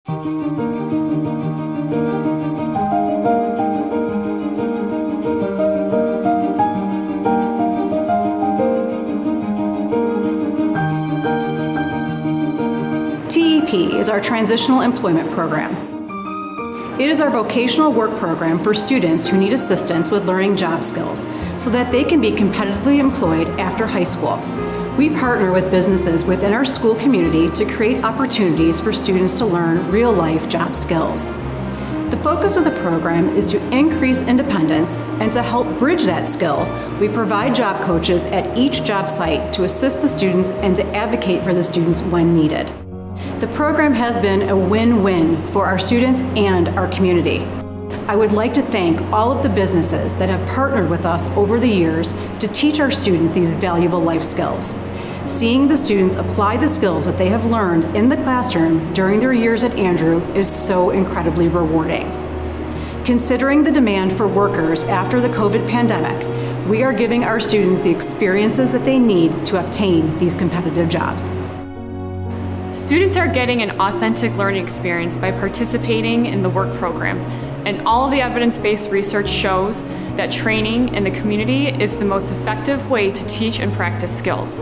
TEP is our Transitional Employment Program. It is our vocational work program for students who need assistance with learning job skills so that they can be competitively employed after high school. We partner with businesses within our school community to create opportunities for students to learn real-life job skills. The focus of the program is to increase independence, and to help bridge that skill, we provide job coaches at each job site to assist the students and to advocate for the students when needed. The program has been a win-win for our students and our community. I would like to thank all of the businesses that have partnered with us over the years to teach our students these valuable life skills. Seeing the students apply the skills that they have learned in the classroom during their years at Andrew is so incredibly rewarding. Considering the demand for workers after the COVID pandemic, we are giving our students the experiences that they need to obtain these competitive jobs. Students are getting an authentic learning experience by participating in the work program, and all of the evidence-based research shows that training in the community is the most effective way to teach and practice skills.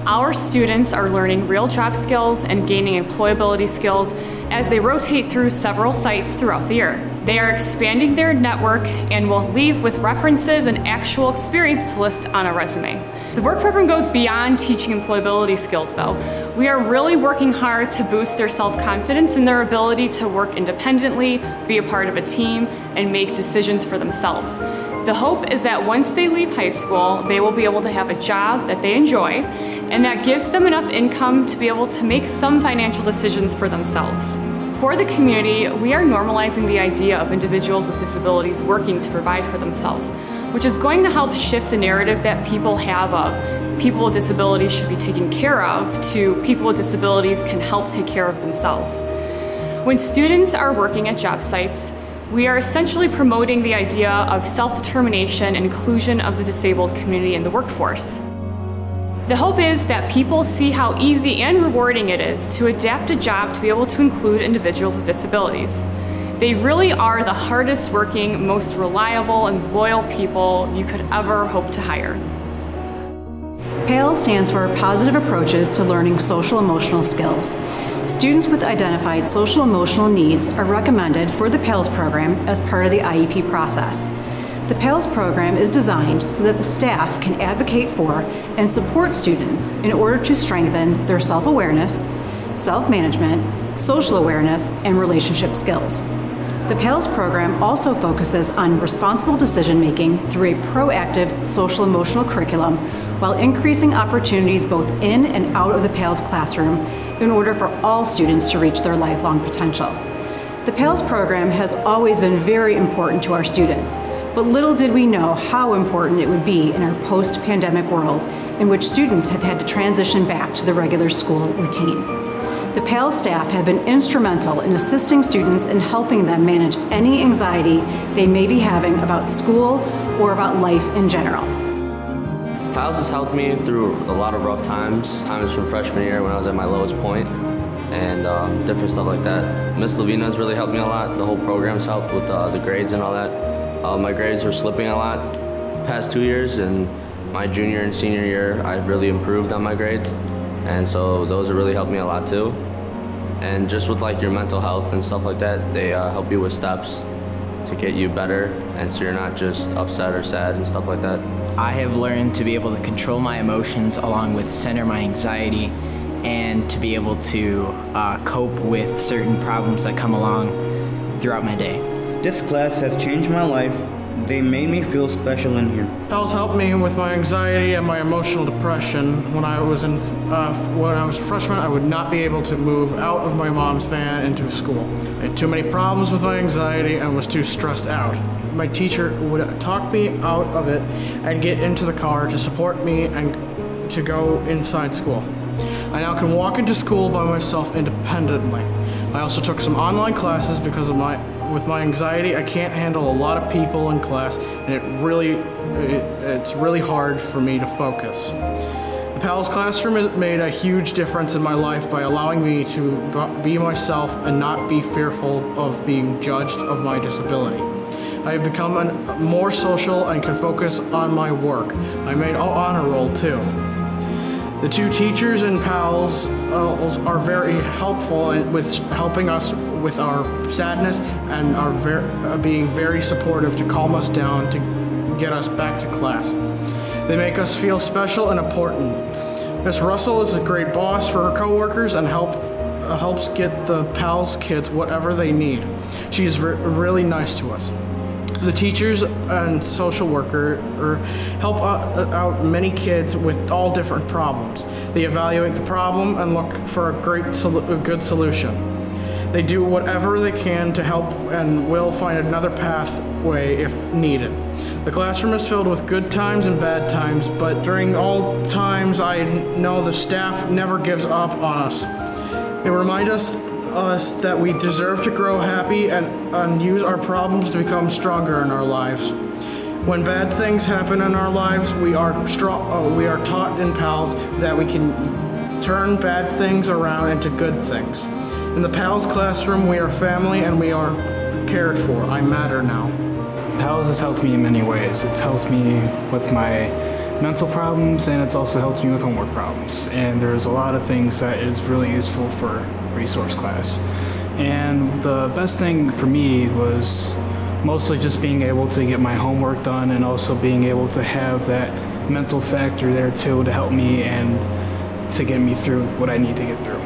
Our students are learning real job skills and gaining employability skills as they rotate through several sites throughout the year. They are expanding their network and will leave with references and actual experience to list on a resume. The work program goes beyond teaching employability skills though. We are really working hard to boost their self-confidence and their ability to work independently, be a part of a team, and make decisions for themselves. The hope is that once they leave high school, they will be able to have a job that they enjoy, and that gives them enough income to be able to make some financial decisions for themselves. For the community, we are normalizing the idea of individuals with disabilities working to provide for themselves, which is going to help shift the narrative that people have of people with disabilities should be taken care of to people with disabilities can help take care of themselves. When students are working at job sites, we are essentially promoting the idea of self-determination and inclusion of the disabled community in the workforce. The hope is that people see how easy and rewarding it is to adapt a job to be able to include individuals with disabilities. They really are the hardest working, most reliable and loyal people you could ever hope to hire. PALS stands for Positive Approaches to Learning Social Emotional Skills. Students with identified social emotional needs are recommended for the PALS program as part of the IEP process. The PALS program is designed so that the staff can advocate for and support students in order to strengthen their self-awareness, self-management, social awareness, and relationship skills. The PALS program also focuses on responsible decision-making through a proactive social-emotional curriculum while increasing opportunities both in and out of the PALS classroom in order for all students to reach their lifelong potential. The PALS program has always been very important to our students, but little did we know how important it would be in our post-pandemic world in which students have had to transition back to the regular school routine. The PALS staff have been instrumental in assisting students and helping them manage any anxiety they may be having about school or about life in general. PALS has helped me through a lot of rough times from freshman year when I was at my lowest point, and different stuff like that. Miss Lavina has really helped me a lot. The whole program's helped with the grades and all that. My grades were slipping a lot the past 2 years, and my junior and senior year I've really improved on my grades, and so those have really helped me a lot too. And just with like your mental health and stuff like that, they help you with steps to get you better, and so you're not just upset or sad and stuff like that. I have learned to be able to control my emotions along with center my anxiety, and to be able to cope with certain problems that come along throughout my day. This class has changed my life. They made me feel special in here. PALS helped me with my anxiety and my emotional depression. When I was a freshman, I would not be able to move out of my mom's van into school. I had too many problems with my anxiety and was too stressed out. My teacher would talk me out of it and get into the car to support me and to go inside school. I now can walk into school by myself independently. I also took some online classes because with my anxiety, I can't handle a lot of people in class, and it's really hard for me to focus. The PALS classroom has made a huge difference in my life by allowing me to be myself and not be fearful of being judged of my disability. I have become more social and can focus on my work. I made an honor roll too. The two teachers in PALS are very helpful with helping us with our sadness and are being very supportive to calm us down to get us back to class. They make us feel special and important. Miss Russell is a great boss for her coworkers and helps get the PALS kids whatever they need. She is really nice to us. The teachers and social worker help out many kids with all different problems. They evaluate the problem and look for a good solution. They do whatever they can to help and will find another pathway if needed. The classroom is filled with good times and bad times, but during all times I know the staff never gives up on us. They remind us that we deserve to grow happy and use our problems to become stronger in our lives. When bad things happen in our lives, we are taught in PALS that we can turn bad things around into good things. In the PALS classroom, we are family and we are cared for. I matter now. PALS has helped me in many ways. It's helped me with my mental problems, and it's also helped me with homework problems. And there's a lot of things that is really useful for resource class. And the best thing for me was mostly just being able to get my homework done and also being able to have that mental factor there too to help me and to get me through what I need to get through.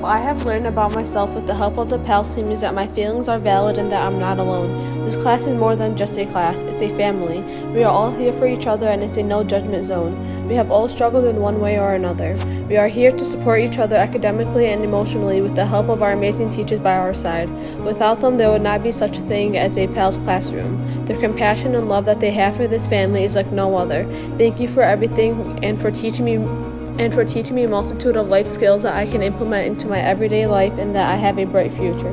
What I have learned about myself with the help of the PALS team is that my feelings are valid and that I'm not alone. This class is more than just a class, it's a family. We are all here for each other and it's a no judgment zone. We have all struggled in one way or another. We are here to support each other academically and emotionally with the help of our amazing teachers by our side. Without them, there would not be such a thing as a PALS classroom. Their compassion and love that they have for this family is like no other. Thank you for everything and for teaching me a multitude of life skills that I can implement into my everyday life and that I have a bright future.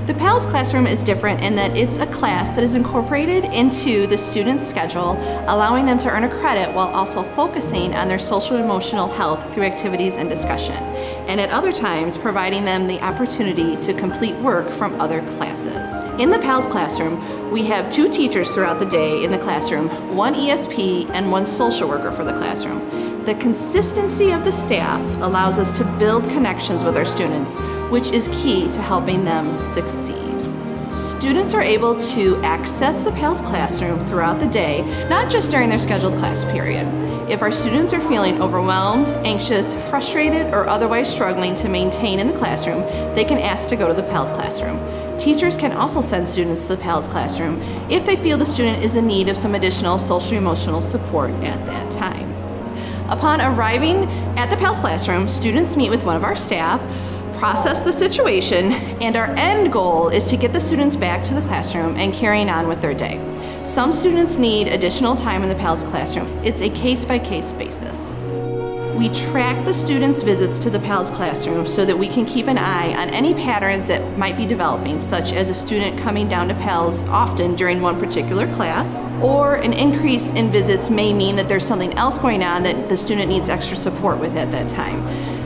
The PALS classroom is different in that it's a class that is incorporated into the student's schedule, allowing them to earn a credit while also focusing on their social and emotional health through activities and discussion, and at other times providing them the opportunity to complete work from other classes. In the PALS classroom, we have 2 teachers throughout the day in the classroom, 1 ESP and 1 social worker for the classroom. The consistency of the staff allows us to build connections with our students, which is key to helping them succeed. Students are able to access the PALS classroom throughout the day, not just during their scheduled class period. If our students are feeling overwhelmed, anxious, frustrated, or otherwise struggling to maintain in the classroom, they can ask to go to the PALS classroom. Teachers can also send students to the PALS classroom if they feel the student is in need of some additional social-emotional support at that time. Upon arriving at the PALS classroom, students meet with one of our staff, process the situation, and our end goal is to get the students back to the classroom and carrying on with their day. Some students need additional time in the PALS classroom. It's a case-by-case basis. We track the students' visits to the PALS classroom so that we can keep an eye on any patterns that might be developing, such as a student coming down to PALS often during one particular class, or an increase in visits may mean that there's something else going on that the student needs extra support with at that time.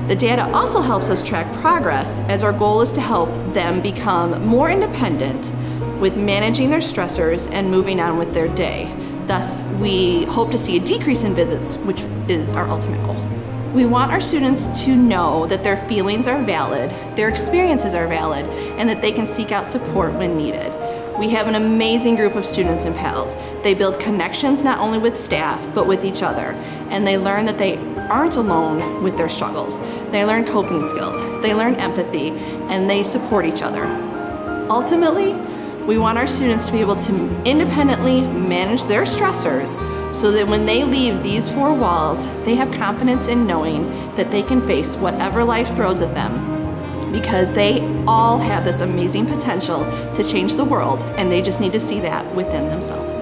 The data also helps us track progress, as our goal is to help them become more independent with managing their stressors and moving on with their day. Thus, we hope to see a decrease in visits, which is our ultimate goal. We want our students to know that their feelings are valid, their experiences are valid, and that they can seek out support when needed. We have an amazing group of students in PALS. They build connections not only with staff, but with each other, and they learn that they aren't alone with their struggles. They learn coping skills, they learn empathy, and they support each other. Ultimately, we want our students to be able to independently manage their stressors so that when they leave these 4 walls, they have confidence in knowing that they can face whatever life throws at them, because they all have this amazing potential to change the world, and they just need to see that within themselves.